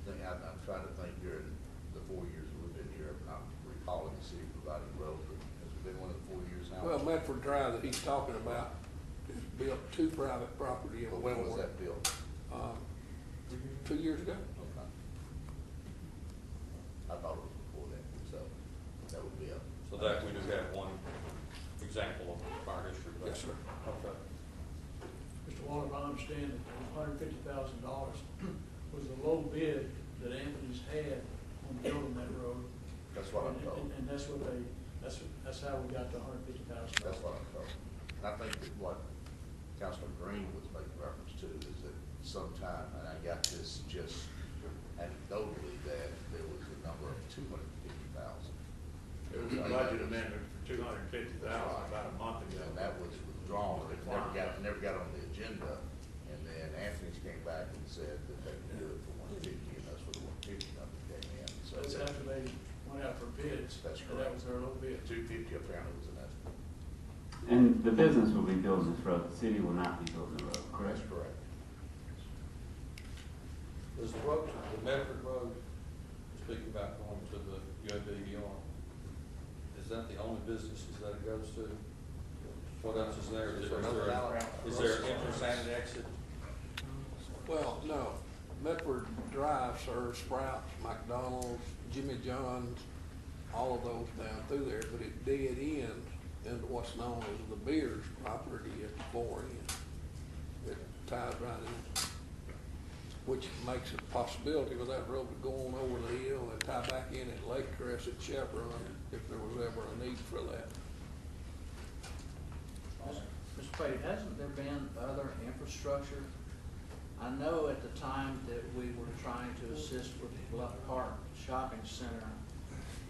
think, I'm trying to think during the 4 years that we've been here, I'm recalling the city providing road, but has it been one of the 4 years now? Well, Medford Drive that he's talking about is built to private property in Well, when was Wellworth. that built? 2 years ago. Okay. I thought it was before then, so that would be a. So that we do have one example of our history. Yes, sir. Okay. Mr. Waller, I understand that $150,000 was the low bid that Anthony's had on building that road. That's what I'm told. And that's what that's how we got to $150,000. That's what I'm told. And I think that what Councilor Green was making reference to is that sometime, and I got this just anecdotally, that there was a number of 250,000. There was a budget amendment for $250,000 about a month ago. And that was withdrawn, it never got on the agenda. And then Anthony's came back and said that they could do it for 150, and that's where the 150 number came in. So That's after they went out for bids. That's and correct. That was their low bid. 250 apparently was an estimate. And the business will be building this road, the city will not be building the road, correct? That's correct. Is the road, the Medford Road, speaking about going to the UABER, is that the only businesses that it goes to? What else is there? Is there entrance and exit? Well, no. Medford Drive serves Sprouts, McDonald's, Jimmy John's, all of those down through there, but it dead ends into what's known as the Beers property at the fore end. It ties right in, which makes it a possibility with that road to go on over the hill and tie back in at Lake Crest at Chevron if there was ever a need for that. Mr. Pate, hasn't there been other infrastructure? I know at the time that we were trying to assist with the Bluff Park Shopping Center,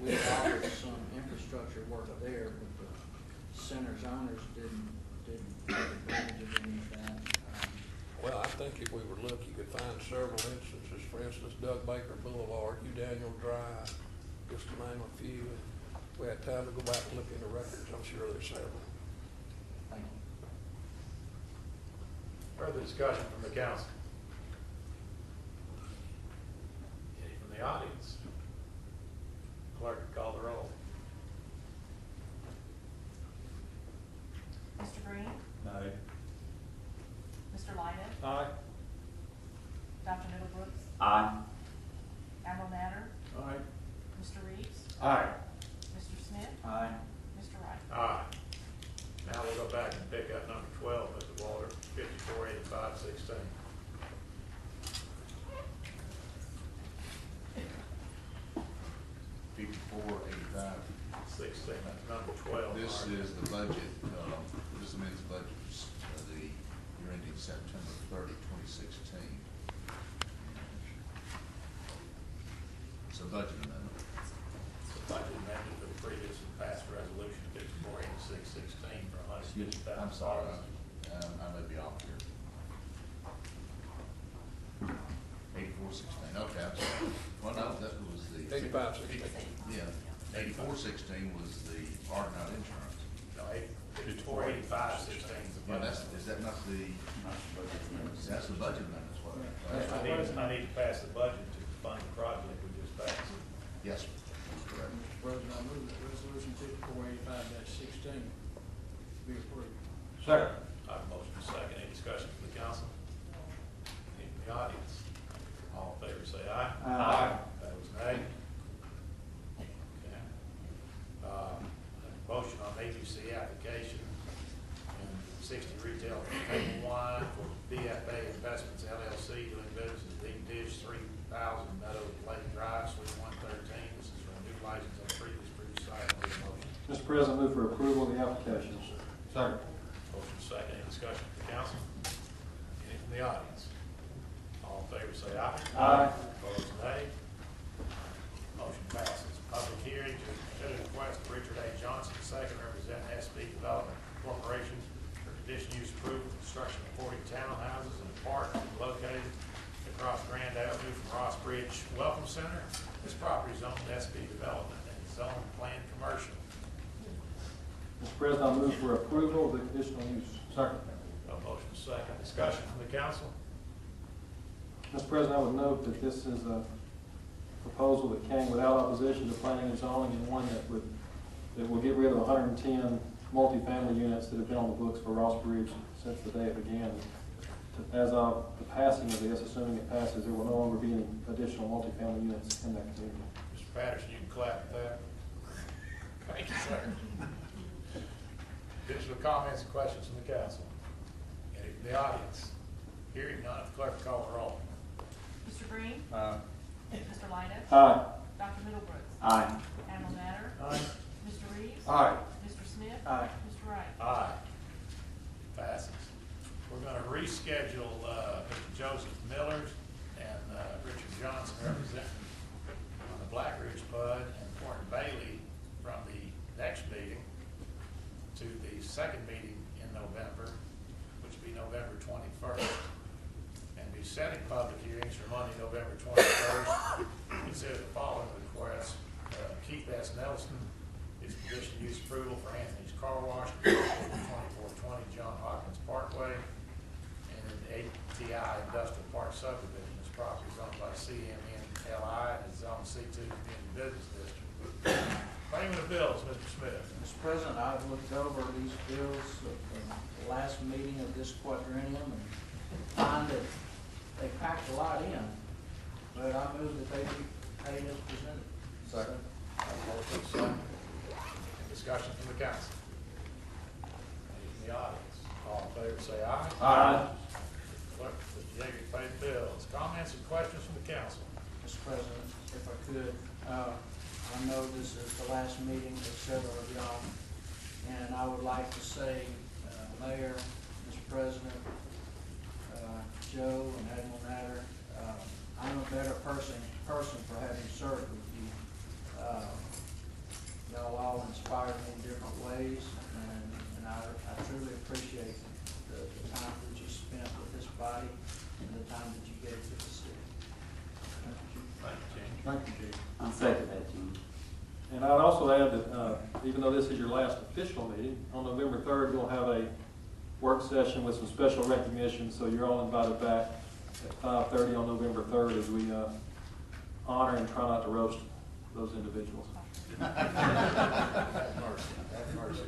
we offered some infrastructure work there, but the center's owners didn't take advantage of any of that. Well, I think if we were lucky, you could find several instances. For instance, Doug Baker Boulevard, Hugh Daniel Drive, just to name a few. If we had time to go back and look in the records, I'm sure there's several. Thank you. Further discussion from the council? Any from the audience? Clerk, call the roll. Mr. Green? Aye. Mr. Lyden? Aye. Dr. Middlebrooks? Aye. Admiral Matter? All right. Mr. Reeves? Aye. Mr. Smith? Aye. Mr. Wright? Aye. Now we'll go back and pick up number 12, Mr. Walter, 548516. That's number 12. This Mark. is the budget, this amends the budget for the year ending September 30, 2016. It's a budget amendment. The budget amendment to the previous and past resolution 548616 for $150,000. I'm sorry, I may be off here. 8416, okay, I'm sorry. Well, no, that was the. 8516. Yeah, 8416 was the Argonaut insurance. No, 548516 is the Yeah, budget. is that not the? That's the budget amendment, what? I need to pass the budget to fund the project we just passed. Yes, sir. That's correct. Mr. President, I move that resolution 5485-16 be approved. Second. I have a motion and a second. Any discussion from the council? Any from the audience? All in favor say aye. Aye. Opposed, nay. Okay. Motion on ABC application and 60 retail table wine for BFA Investments LLC doing business as Deep Dish 3000 Meadows Lake Drive, Suite 113. This is for a new license on previous site. Need a motion. Mr. President, move for approval of the applications. Second. Motion second. Any discussion from the council? Any from the audience? All in favor say aye. Aye. Opposed, nay. Motion passes. Public hearing to consider the request of Richard A. Johnson, II, representing SB Development Corporation for conditional use approval for construction of 40 townhouses in a park located across Grand Avenue from Ross Bridge Welcome Center. This property is owned SB Development and is zoned planned commercial. Mr. President, I move for approval of the conditional use. Second. A motion second. Discussion from the council. Mr. President, I would note that this is a proposal that came without opposition to planning and zoning, and one that will get rid of 110 multifamily units that have been on the books for Ross Bridge since the day it began. As of the passing of this, assuming it passes, there will no longer be any additional multifamily units in that community. Mr. Patterson, you can clap at that. Thank you, sir. Additional comments and questions from the council? Any from the audience? Hearing none, clerk call the roll. Mr. Green? Mr. Lydic? Aye. Dr. Middlebrooks? Aye. Admiral Matter? Aye. Mr. Reeves? Aye. Mr. Smith? Aye. Mr. Wright? Aye. Passes. We're gonna reschedule, Mr. Joseph Miller and, Richard Johnson representing on the Black Ridge Bud and Thornton Bailey from the next meeting to the second meeting in November, which will be November 21st. And be setting public hearings for Monday, November 21st. Consider the following requests. Keith S. Nelson, his conditional use approval for Anthony's Car Wash, 2420 John Hawkins Parkway, and in the ATI Industrial Park subdivision. This property is owned by CMNLI and is on C2 Community Business District. Payment of bills, Mr. Smith. Mr. President, I've looked over these bills of the last meeting of this quadrennium and find that they packed a lot in, but I move that they be paid as presented. Second. Motion second. Discussion from the council. Any from the audience? All in favor say aye. Aye. Clerk, Mr. Yeager, pay the bills. Comments and questions from the council? Mr. President, if I could, I know this is the last meeting of several of y'all, and I would like to say, Mayor, Mr. President, Joe, and Admiral Matter, I'm a better person for having served with you. Y'all all inspired me in different ways, and I truly appreciate the time that you spent with this body and the time that you gave to the city. Thank you. Thank you, James. Thank you, Chief. I'll second that, Jim. And I'd also add that even though this is your last official meeting, on November 3rd, we'll have a work session with some special recognition, so you're all invited back at 5:30 on November 3rd as we honor and try not to roast those individuals. Have mercy. Have mercy.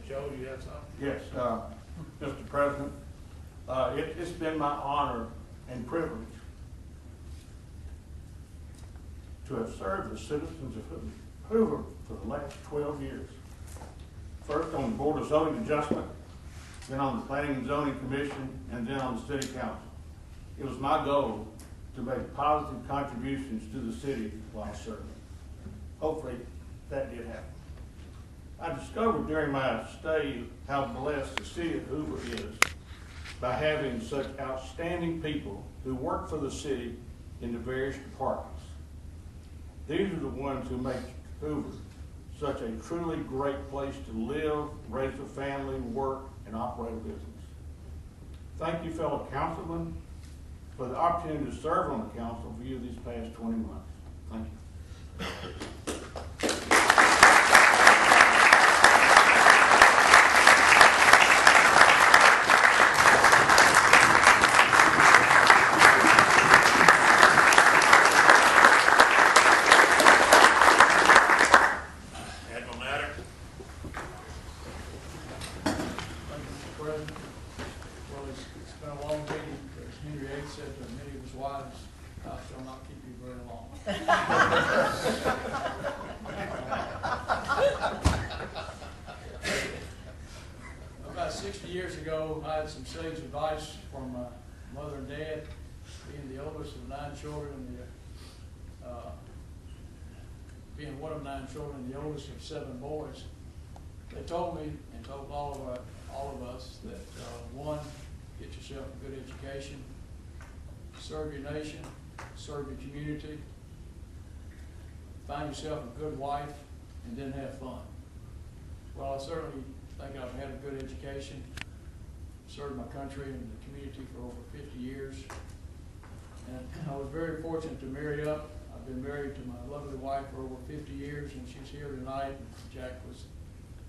Joe, do you have something? Yes, Mr. President, it's been my honor and privilege to have served the citizens of Hoover for the last 12 years. First on the Board of Zoning Adjustment, then on the Planning and Zoning Commission, and then on the City Council. It was my goal to make positive contributions to the city while serving. Hopefully, that did happen. I discovered during my stay how blessed the city of Hoover is by having such outstanding people who work for the city in the various departments. These are the ones who make Hoover such a truly great place to live, raise a family, work, and operate a business. Thank you, fellow councilmen, for the opportunity to serve on the council for you these past 20 months. Thank you. Admiral Matter? Thank you, Mr. President. Well, it's been a long meeting, but as Henry VIII said to many of his wives, I shall not keep you very long. About 60 years ago, I had some sage advice from my mother and dad, being the oldest of 9 children, and being one of 9 children, and the oldest of 7 boys. They told me and told all of us that, one, get yourself a good education, serve your nation, serve your community, find yourself a good wife, and then have fun. Well, I certainly think I've had a good education, served my country and the community for over 50 years. And I was very fortunate to marry up. I've been married to my lovely wife for over 50 years, and she's here tonight. Jack was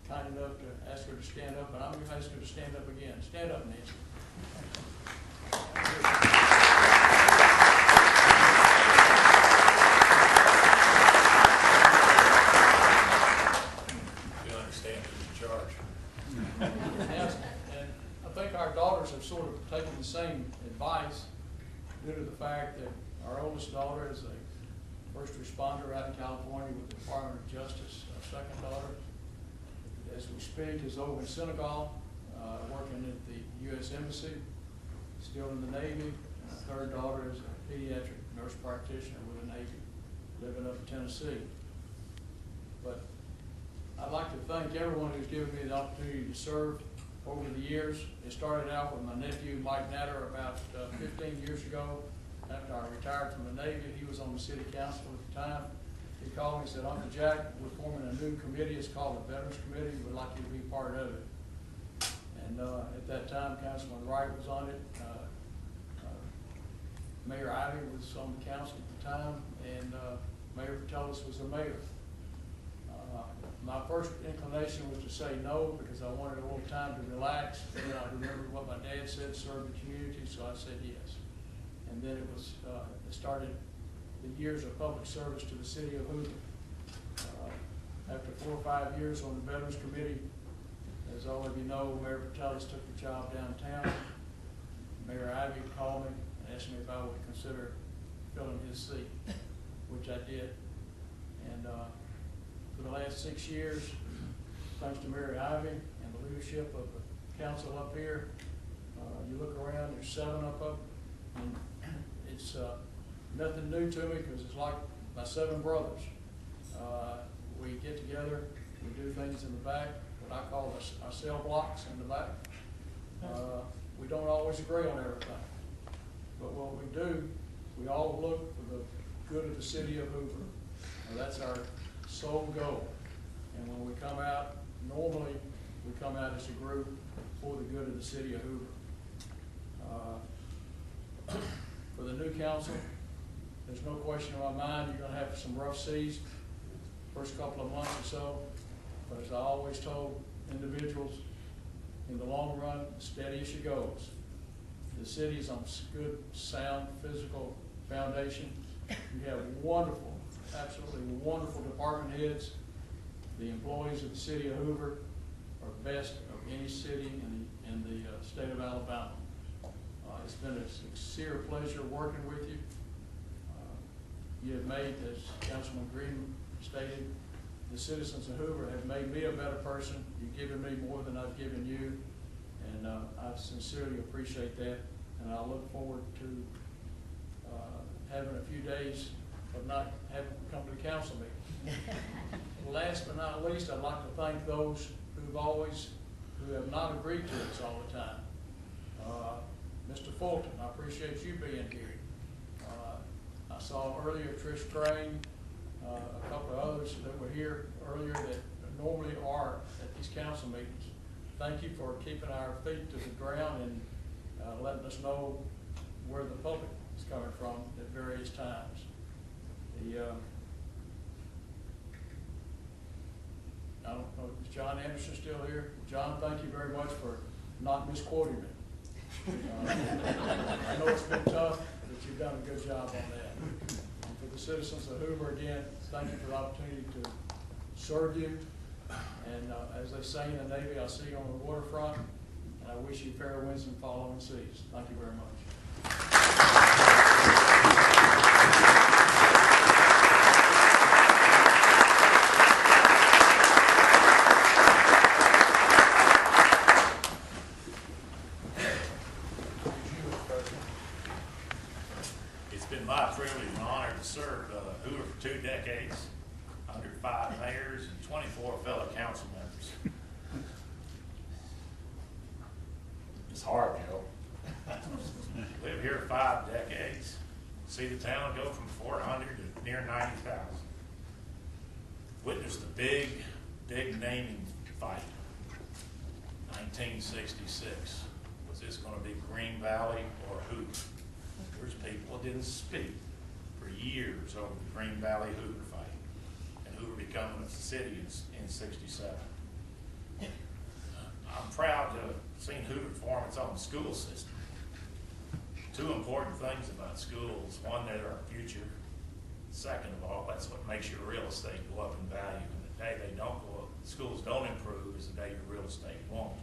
kind enough to ask her to stand up, and I'm going to ask her to stand up again. Stand up, Nancy. You understand who's in charge. And I think our daughters have sort of taken the same advice due to the fact that our oldest daughter is a first responder out in California with the Department of Justice. Our second daughter, as we speak, is over in Senegal, working at the U.S. Embassy, still in the Navy. And our third daughter is a pediatric nurse practitioner with the Navy, living up in Tennessee. But I'd like to thank everyone who's given me the opportunity to serve over the years. It started out with my nephew, Mike Natter, about 15 years ago. After I retired from the Navy, he was on the city council at the time. He called me and said, Uncle Jack, we're forming a new committee. It's called the Veterans Committee. We'd like you to be part of it. And at that time, Councilman Wright was on it. Mayor Ivey was on the council at the time, and Mayor Patelis was the mayor. My first inclination was to say no because I wanted a little time to relax. And I remembered what my dad said, serve the community, so I said yes. And then it was, it started the years of public service to the city of Hoover. After 4 or 5 years on the Veterans Committee, as all of you know, Mayor Patelis took the job downtown. Mayor Ivey called me and asked me if I would consider filling his seat, which I did. And for the last 6 years, thanks to Mayor Ivey and the leadership of the council up here, you look around, there's 7 up, and it's nothing new to me because it's like my 7 brothers. We get together, we do things in the back, what I call our cell blocks in the back. We don't always agree on everything, but what we do, we all look for the good of the city of Hoover. That's our sole goal. And when we come out, normally we come out as a group for the good of the city of Hoover. For the new council, there's no question in my mind you're going to have some rough seas first couple of months or so. But as I always told individuals, in the long run, steady as she goes. The city's on good, sound, physical foundation. You have wonderful, absolutely wonderful department heads. The employees of the city of Hoover are best of any city in the state of Alabama. It's been a sincere pleasure working with you. You have made, as Councilman Green stated, the citizens of Hoover have made me a better person. You've given me more than I've given you, and I sincerely appreciate that. And I look forward to having a few days of not having to come to the council meeting. Last but not least, I'd like to thank those who have not agreed to this all the time. Mr. Fulton, I appreciate you being here. I saw earlier Trish Crane, a couple of others that were here earlier that normally are at these council meetings. Thank you for keeping our feet to the ground and letting us know where the public is coming from at various times. I don't know, is John Anderson still here? John, thank you very much for not misquoting me. I know it's been tough, but you've done a good job on that. And for the citizens of Hoover, again, thank you for the opportunity to serve you. And as they say in the Navy, I'll see you on the waterfront, and I wish you fair winds and following seas. Thank you very much. It's been my privilege and honor to serve Hoover for 2 decades, under 5 mayors and 24 fellow council members. It's hard, Joe. Live here 5 decades, see the town go from 400 to near 90,000. Witnessed the big naming fight. 1966. Was this going to be Green Valley or Hoover? There's people that didn't speak for years over the Green Valley Hoover fight, and Hoover becoming a city in 67. I'm proud to have seen Hoover form its own school system. Two important things about schools. One, they're our future. Second of all, that's what makes your real estate go up in value. And the day they don't go up, schools don't improve is the day your real estate won't.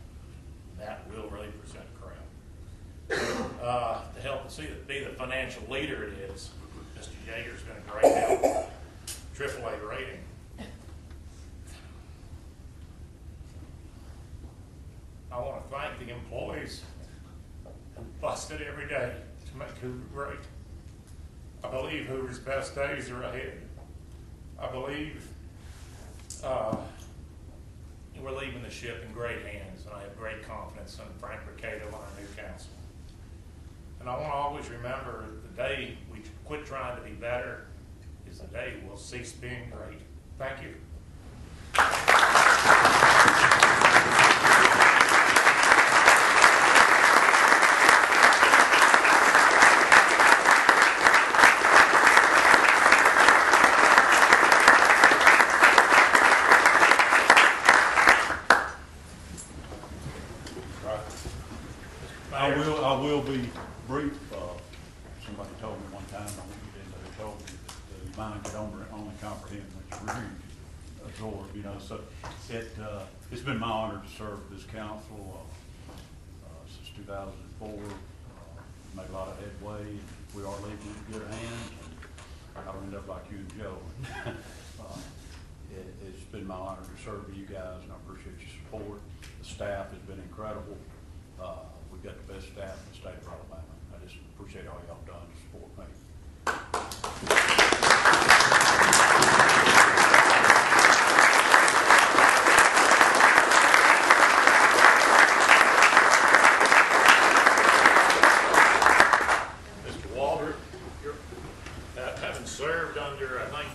And that will really present a crowd. To help us be the financial leader it is, Mr. Yeager's been a great help. AAA rating. I want to thank the employees who busted every day to make Hoover great. I believe Hoover's best days are ahead. I believe we're leaving the ship in great hands, and I have great confidence in Frank Mercado and our new council. And I want to always remember the day we quit trying to be better is the day we'll cease being great. Thank you. I will be brief. Somebody told me one time, I won't get into who told me that the mind could only comprehend what you really absorb, you know. So it's been my honor to serve this council since 2004. Made a lot of headway. We are leaving in good hands. I'll end up like you and Joe. It's been my honor to serve with you guys, and I appreciate your support. The staff has been incredible. We've got the best staff in the state of Alabama. I just appreciate all y'all done to support me. Mr. Walter, having served under, I think,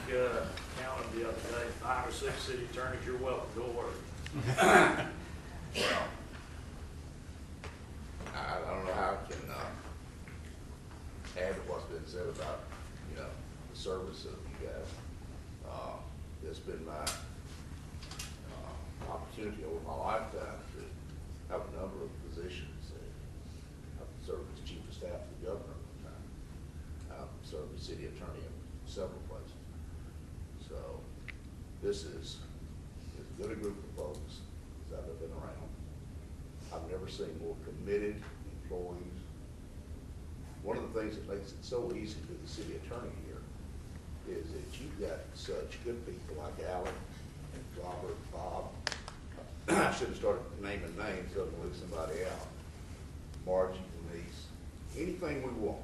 counted the other day, 5 or 6 city attorneys, you're welcome to work. Well, I don't know how I can add to what's been said about, you know, the service of you guys. It's been my opportunity over my lifetime to have a number of positions. I've served as chief of staff to the governor at one time. I've served as city attorney in several places. So this is as good a group of folks as I've ever been around. I've never seen more committed employees. One of the things that makes it so easy to be the city attorney here is that you've got such good people like Alan and Robert, Bob. I should have started naming names, so I don't leave somebody out. Margie, Denise, anything we want,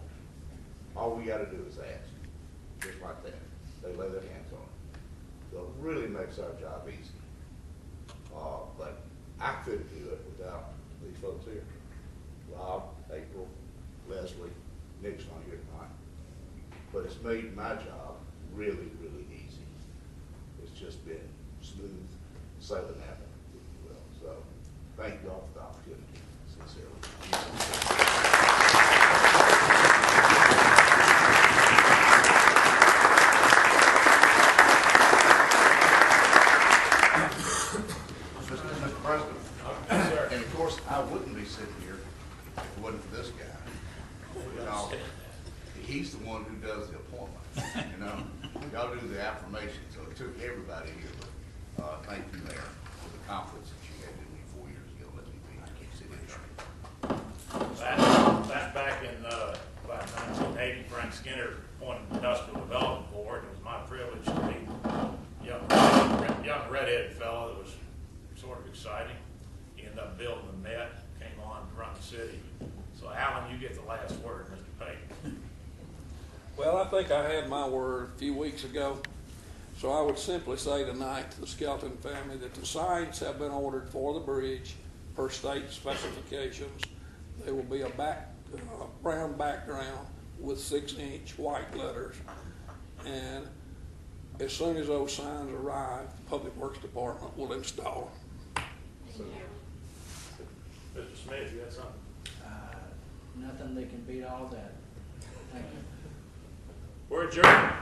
all we got to do is ask, just like that. They lay their hands on it. So it really makes our job easy. But I couldn't do it without these folks here. Rob, April, Leslie, Nick's not here tonight. But it's made my job really, really easy. It's just been smooth sailing happening, if you will. So thank you all for the opportunity, sincerely. Mr. President, and of course, I wouldn't be sitting here if it wasn't for this guy. Because he's the one who does the appointment, you know? Y'all do the affirmation, so it took everybody here. But thank you, Mayor, for the confidence that you had in me 4 years ago. Let me be city attorney. Back in about 1980, Frank Skinner appointed the Industrial Development Board. It was my privilege to be a young redheaded fellow that was sort of exciting. He ended up building the Met, came on to run the city. So Alan, you get the last word, Mr. Payton. Well, I think I had my word a few weeks ago. So I would simply say tonight to the Skelton family that the signs have been ordered for the bridge per state specifications. They will be a brown background with 6-inch white letters. And as soon as those signs arrive, the Public Works Department will install them. Mr. Smith, you got something? Nothing that can beat all that. Thank you. We're adjourned.